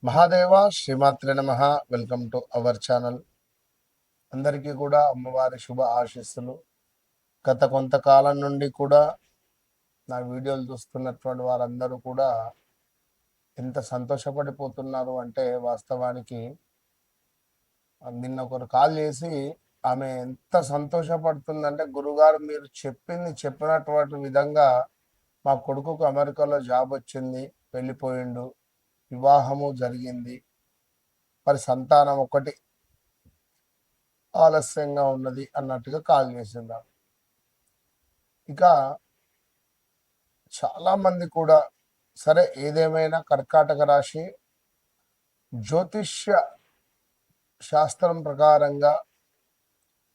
మహాదేవ శ్రీమాత్రే నమ. Welcome to our channel. అందరికీ కూడా అమ్మవారి శుభ ఆశీస్సులు. గత కొంతకాలం నుండి కూడా నా వీడియోలు చూస్తున్నటువంటి వారందరూ కూడా ఎంత సంతోషపడిపోతున్నారు అంటే, వాస్తవానికి నిన్న ఒకరు కాల్ చేసి ఆమె ఎంత సంతోషపడుతుందంటే, గురుగారు మీరు చెప్పినటువంటి విధంగా మా కొడుకుకు అమెరికాలో జాబ్ వచ్చింది, వెళ్ళిపోయిండు, వివాహము జరిగింది, మరి సంతానం ఒకటి ఆలస్యంగా ఉన్నది అన్నట్టుగా కాల్ చేసింది. ఇక చాలామంది కూడా సరే, ఏదేమైనా కర్కాటక రాశి జ్యోతిష్య శాస్త్రం ప్రకారంగా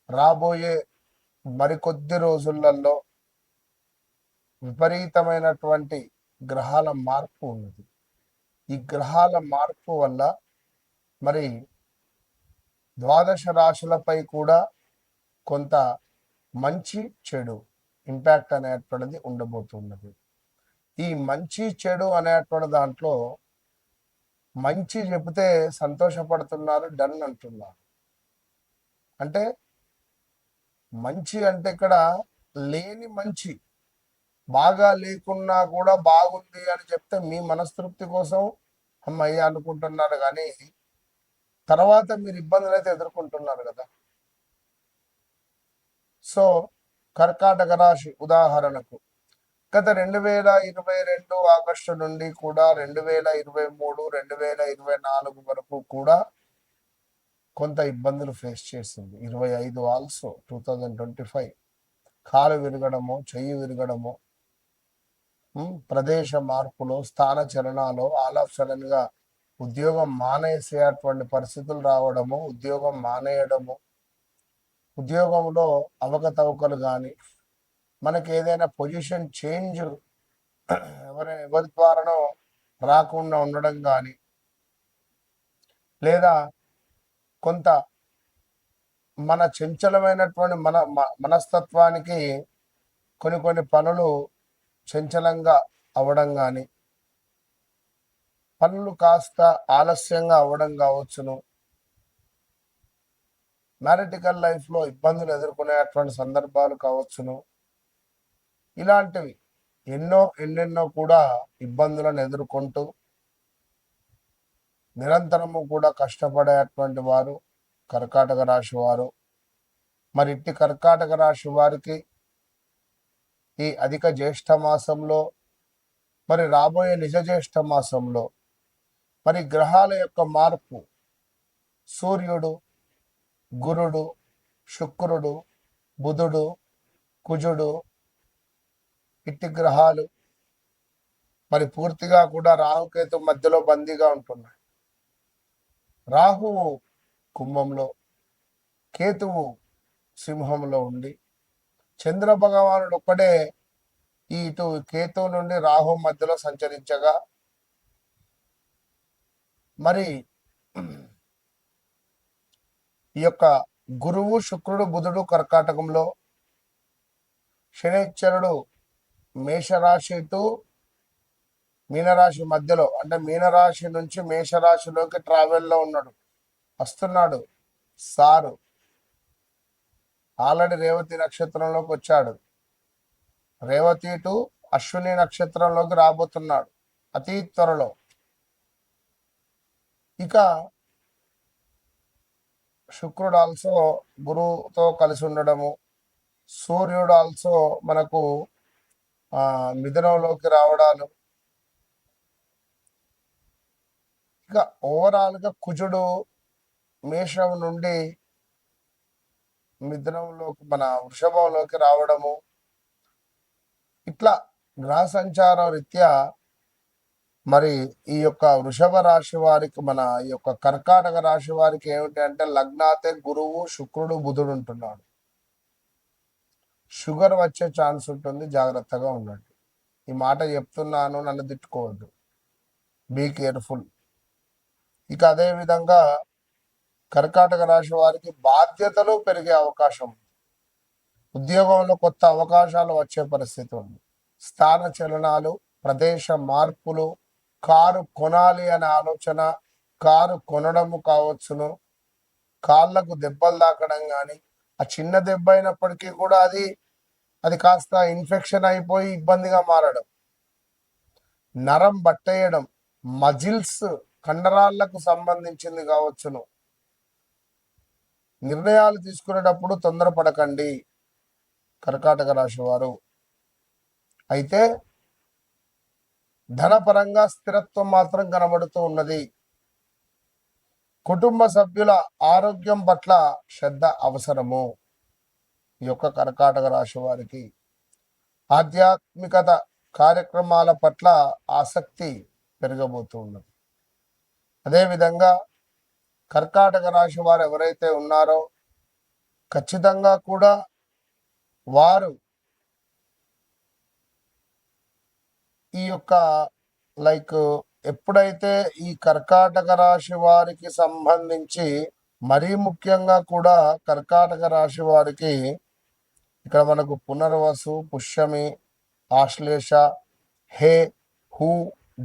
రాబోయే మరికొద్ది రోజులలో విపరీతమైనటువంటి గ్రహాల మార్పు ఉన్నది. ఈ గ్రహాల మార్పు వల్ల మరి ద్వాదశ రాశులపై కూడా కొంత మంచి చెడు ఇంపాక్ట్ అనేటువంటిది ఉండబోతున్నది. ఈ మంచి చెడు అనేటువంటి దాంట్లో మంచి చెబితే సంతోషపడుతున్నారు, డన్ అంటున్నారు. అంటే మంచి అంటే ఇక్కడ లేని మంచి, బాగా లేకున్నా కూడా బాగుంది అని చెప్తే మీ మనస్తృప్తి కోసం అమ్మయ్య అనుకుంటున్నారు, కానీ తర్వాత మీరు ఇబ్బందులు అయితే ఎదుర్కొంటున్నారు కదా. సో కర్కాటక రాశి ఉదాహరణకు గత 2022 ఆగస్టు నుండి కూడా 2023, 2024 వరకు కూడా కొంత ఇబ్బందులు ఫేస్ చేసింది. 25 ఆల్సో 2025 కాలు విరగడము, చెయ్యి విరగడము, ప్రదేశ మార్పులు, స్థాన చలనాలు, ఆల్ ఆఫ్ సడన్ గా ఉద్యోగం మానేసేటువంటి పరిస్థితులు రావడము, ఉద్యోగం మానేయడము, ఉద్యోగంలో అవకతవకలు కానీ, మనకి ఏదైనా పొజిషన్ చేంజ్ ఎవరి ద్వారానో రాకుండా ఉండడం కానీ, లేదా కొంత మన చంచలమైనటువంటి మనస్తత్వానికి కొన్ని పనులు చంచలంగా అవ్వడం కానీ, పనులు కాస్త ఆలస్యంగా అవ్వడం కావచ్చును, మ్యారిటికల్ లైఫ్లో ఇబ్బందులు ఎదుర్కొనేటువంటి సందర్భాలు కావచ్చును. ఇలాంటివి ఎన్నెన్నో కూడా ఇబ్బందులను ఎదుర్కొంటూ నిరంతరము కూడా కష్టపడేటువంటి వారు కర్కాటక రాశి వారు. మరి ఇట్టి కర్కాటక రాశి వారికి ఈ అధిక జ్యేష్ఠ మాసంలో, మరి రాబోయే నిజ జ్యేష్ఠ మాసంలో మరి గ్రహాల యొక్క మార్పు, సూర్యుడు, గురుడు, శుక్రుడు, బుధుడు, కుజుడు, ఇట్టి గ్రహాలు మరి పూర్తిగా కూడా రాహుకేతు మధ్యలో బందీగా ఉంటున్నాయి. రాహువు కుంభంలో, కేతువు సింహంలో ఉండి, చంద్ర భగవానుడు ఒక్కడే ఇటు కేతువు నుండి రాహు మధ్యలో సంచరించగా, మరి ఈ యొక్క గురువు, శుక్రుడు, బుధుడు కర్కాటకంలో, శనిశ్చరుడు మేషరాశి టు మీనరాశి మధ్యలో, అంటే మీనరాశి నుంచి మేషరాశిలోకి ట్రావెల్లో ఉన్నాడు, వస్తున్నాడు సారు. ఆల్రెడీ రేవతి నక్షత్రంలోకి వచ్చాడు, రేవతి టు అశ్విని నక్షత్రంలోకి రాబోతున్నాడు అతి త్వరలో. ఇక శుక్రుడు ఆల్సో గురువుతో కలిసి ఉండడము, సూర్యుడు ఆల్సో మనకు మిథునంలోకి రావడాలు, ఇక ఓవరాల్గా కుజుడు మేషం నుండి మిథునంలోకి మన వృషభంలోకి రావడము, ఇట్లా గ్రహ సంచారం రీత్యా మరి ఈ యొక్క వృషభ రాశి వారికి, మన ఈ యొక్క కర్కాటక రాశి వారికి ఏమిటి అంటే, లగ్నాతే గురువు, శుక్రుడు, బుధుడు ఉంటున్నాడు. షుగర్ వచ్చే ఛాన్స్ ఉంటుంది, జాగ్రత్తగా ఉండండి. ఈ మాట చెప్తున్నాను, నన్ను తిట్టుకోవద్దు, బీ కేర్ఫుల్. ఇక అదేవిధంగా కర్కాటక రాశి వారికి బాధ్యతలు పెరిగే అవకాశం, ఉద్యోగంలో కొత్త అవకాశాలు వచ్చే పరిస్థితి ఉంది, స్థాన చలనాలు, ప్రదేశ మార్పులు, కారు కొనాలి అనే ఆలోచన, కారు కొనడము కావచ్చును, కాళ్ళకు దెబ్బలు తాకడం కానీ, ఆ చిన్న దెబ్బ అయినప్పటికీ కూడా అది కాస్త ఇన్ఫెక్షన్ అయిపోయి ఇబ్బందిగా మారడం, నరం బట్టేయడం, మజిల్స్ కండరాలకు సంబంధించింది కావచ్చును. నిర్ణయాలు తీసుకునేటప్పుడు తొందరపడకండి కర్కాటక రాశి వారు. అయితే ధనపరంగా స్థిరత్వం మాత్రం కనబడుతూ ఉన్నది. కుటుంబ సభ్యుల ఆరోగ్యం పట్ల శ్రద్ధ అవసరము ఈ యొక్క కర్కాటక రాశి వారికి. ఆధ్యాత్మికత కార్యక్రమాల పట్ల ఆసక్తి పెరగబోతూ ఉన్నది. అదేవిధంగా కర్కాటక రాశి వారు ఎవరైతే ఉన్నారో ఖచ్చితంగా కూడా వారు ఈ యొక్క ఎప్పుడైతే ఈ కర్కాటక రాశి వారికి సంబంధించి మరీ ముఖ్యంగా కూడా కర్కాటక రాశి వారికి ఇక్కడ మనకు పునర్వసు, పుష్యమి, ఆశ్లేష, హే, హూ,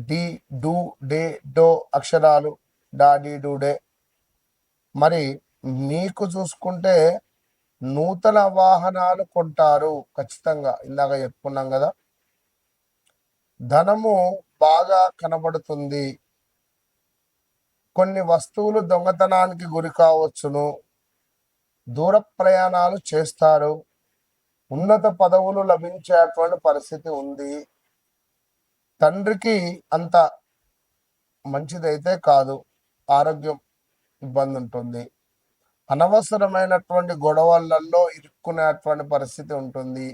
డి, డు, డే, డో అక్షరాలు డాడి డూడే. మరి మీకు చూసుకుంటే నూతన వాహనాలు కొంటారు ఖచ్చితంగా. ఇందాక చెప్పుకున్నాం కదా, ధనము బాగా కనబడుతుంది. కొన్ని వస్తువులు దొంగతనానికి గురి కావచ్చును. దూర ప్రయాణాలు చేస్తారు. ఉన్నత పదవులు లభించేటువంటి పరిస్థితి ఉంది. తండ్రికి అంత మంచిదైతే కాదు, ఆరోగ్యం ఇబ్బంది ఉంటుంది. అనవసరమైనటువంటి గొడవలలో ఇరుక్కునేటువంటి పరిస్థితి ఉంటుంది.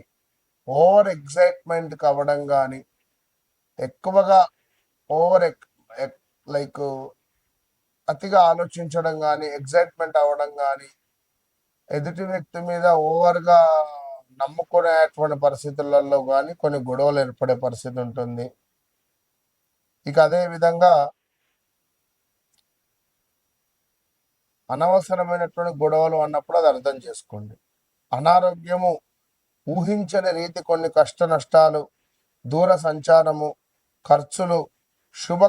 ఓవర్ ఎగ్జైట్మెంట్ కావడం కానీ, ఎక్కువగా అతిగా ఆలోచించడం కానీ, ఎగ్జైట్మెంట్ అవ్వడం కానీ, ఎదుటి వ్యక్తి మీద ఓవర్గా నమ్ముకునేటువంటి పరిస్థితులలో కానీ కొన్ని గొడవలు ఏర్పడే పరిస్థితి ఉంటుంది. ఇక అదే విధంగా అనవసరమైనటువంటి గొడవలు అన్నప్పుడు అది అర్థం చేసుకోండి. అనారోగ్యము, ఊహించని రీతి కొన్ని కష్ట నష్టాలు, దూర సంచారము, ఖర్చులు, శుభ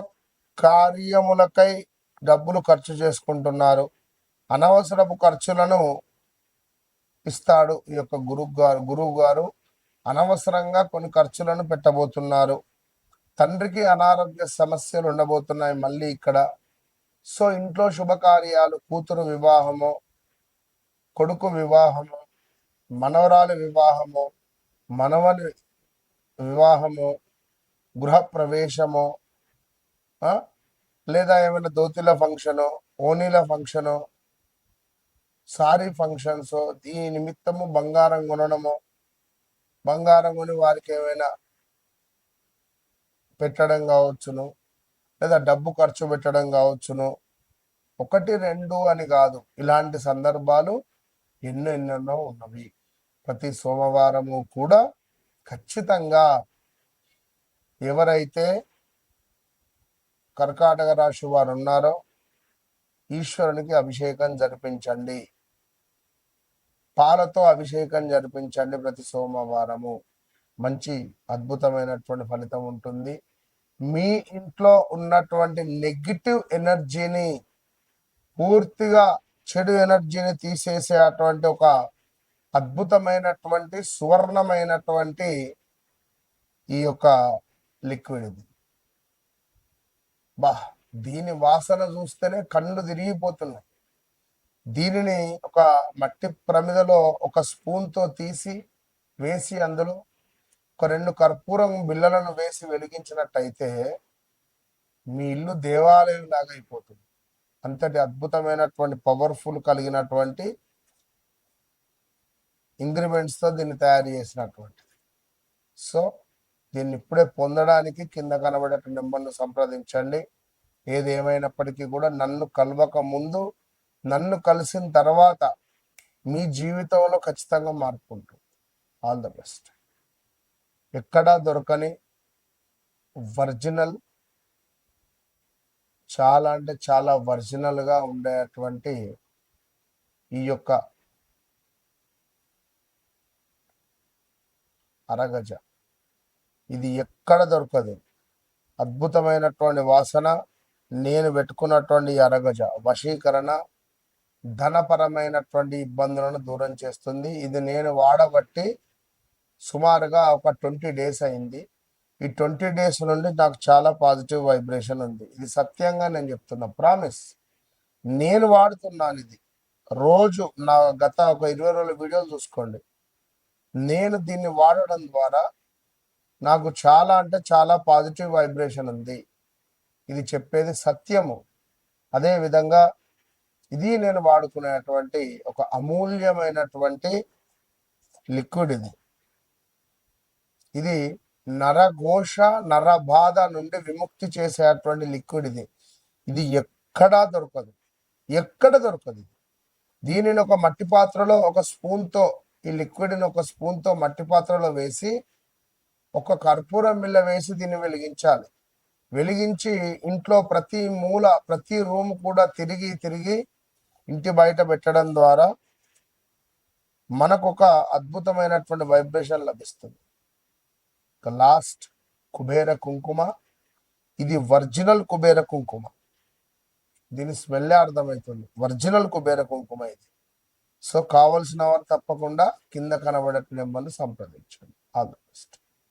కార్యములకై డబ్బులు ఖర్చు చేసుకుంటున్నారు. అనవసరపు ఖర్చులను ఇస్తాడు ఈ యొక్క గురువు గారు అనవసరంగా కొన్ని ఖర్చులను పెట్టబోతున్నారు. తండ్రికి అనారోగ్య సమస్యలు ఉండబోతున్నాయి మళ్ళీ ఇక్కడ. సో ఇంట్లో శుభకార్యాలు, కూతురు వివాహము, కొడుకు వివాహము, మనవరాలి వివాహము, మనవని వివాహము, గృహప్రవేశము, లేదా ఏమైనా దోతిల ఫంక్షను, ఓనీల ఫంక్షను, సారీ ఫంక్షన్స్, ఈ నిమిత్తము బంగారం కొనడము, బంగారం కొని వారికి ఏమైనా పెట్టడం కావచ్చును, లేదా డబ్బు ఖర్చు పెట్టడం కావచ్చును. 1, 2 అని కాదు, ఇలాంటి సందర్భాలు ఎన్నెన్నో ఉన్నవి. ప్రతి సోమవారము కూడా ఖచ్చితంగా ఎవరైతే కర్కాటక రాశి వారు ఉన్నారో ఈశ్వరునికి అభిషేకం జరిపించండి, పాలతో అభిషేకం జరిపించండి. ప్రతి సోమవారము మంచి అద్భుతమైనటువంటి ఫలితం ఉంటుంది. మీ ఇంట్లో ఉన్నటువంటి నెగిటివ్ ఎనర్జీని, పూర్తిగా చెడు ఎనర్జీని తీసేసేటువంటి ఒక అద్భుతమైనటువంటి సువర్ణమైనటువంటి ఈ యొక్క లిక్విడ్ ఇది. దీని వాసన చూస్తేనే కళ్ళు తిరిగిపోతున్నాయి. దీనిని ఒక మట్టి ప్రమిదలో ఒక స్పూన్తో తీసి వేసి అందులో ఒక 2 కర్పూరం బిళ్ళలను వేసి వెలిగించినట్టయితే మీ ఇల్లు దేవాలయం లాగా అయిపోతుంది. అంతటి అద్భుతమైనటువంటి పవర్ఫుల్ కలిగినటువంటి ఇంగ్రీడియంట్స్తో దీన్ని తయారు చేసినటువంటి. సో దీన్ని ఇప్పుడే పొందడానికి కింద కనబడేటువంటి నెంబర్ను సంప్రదించండి. ఏది ఏమైనప్పటికీ కూడా నన్ను కలవక ముందు, నన్ను కలిసిన తర్వాత మీ జీవితంలో ఖచ్చితంగా మార్పు ఉంటుంది. All the best. ఎక్కడా దొరకని ఒరిజినల్, చాలా అంటే చాలా ఒరిజినల్గా ఉండేటువంటి ఈ యొక్క అరగజ, ఇది ఎక్కడ దొరకదు. అద్భుతమైనటువంటి వాసన, నేను పెట్టుకున్నటువంటి ఈ అరగజ వశీకరణ ధనపరమైనటువంటి ఇబ్బందులను దూరం చేస్తుంది. ఇది నేను వాడబట్టి సుమారుగా ఒక 20 డేస్ అయింది. ఈ 20 డేస్ నుండి నాకు చాలా పాజిటివ్ వైబ్రేషన్ ఉంది. ఇది సత్యంగా నేను చెప్తున్నా, ప్రామిస్. నేను వాడుతున్నాను ఇది రోజు. నా గత ఒక 20 రోజుల వీడియోలు చూసుకోండి. నేను దీన్ని వాడడం ద్వారా నాకు చాలా అంటే చాలా పాజిటివ్ వైబ్రేషన్ ఉంది. ఇది చెప్పేది సత్యము. అదే విధంగా ఇది నేను వాడుకునేటువంటి ఒక అమూల్యమైనటువంటి లిక్విడ్ ఇది. ఇది నరఘోష నరబాధ నుండి విముక్తి చేసేటువంటి లిక్విడ్ ఇది. ఇది ఎక్కడా దొరకదు, ఎక్కడ దొరకదు. దీనిని ఒక మట్టి పాత్రలో ఒక స్పూన్తో, ఈ లిక్విడ్ని ఒక స్పూన్తో మట్టి పాత్రలో వేసి ఒక కర్పూరం బిళ్ళ వేసి దీన్ని వెలిగించాలి. వెలిగించి ఇంట్లో ప్రతి మూల ప్రతి రూమ్ కూడా తిరిగి తిరిగి ఇంటి బయట పెట్టడం ద్వారా మనకు ఒక అద్భుతమైనటువంటి వైబ్రేషన్ లభిస్తుంది. లాస్ట్ కుబేర కుంకుమ, ఇది ఒరిజినల్ కుబేర కుంకుమ. దీని స్మెల్లే అర్థమవుతుంది, ఒరిజినల్ కుబేర కుంకుమ ఇది. సో కావలసిన వారు తప్పకుండా కింద కనబడే నెంబర్ను సంప్రదించండి. All the best.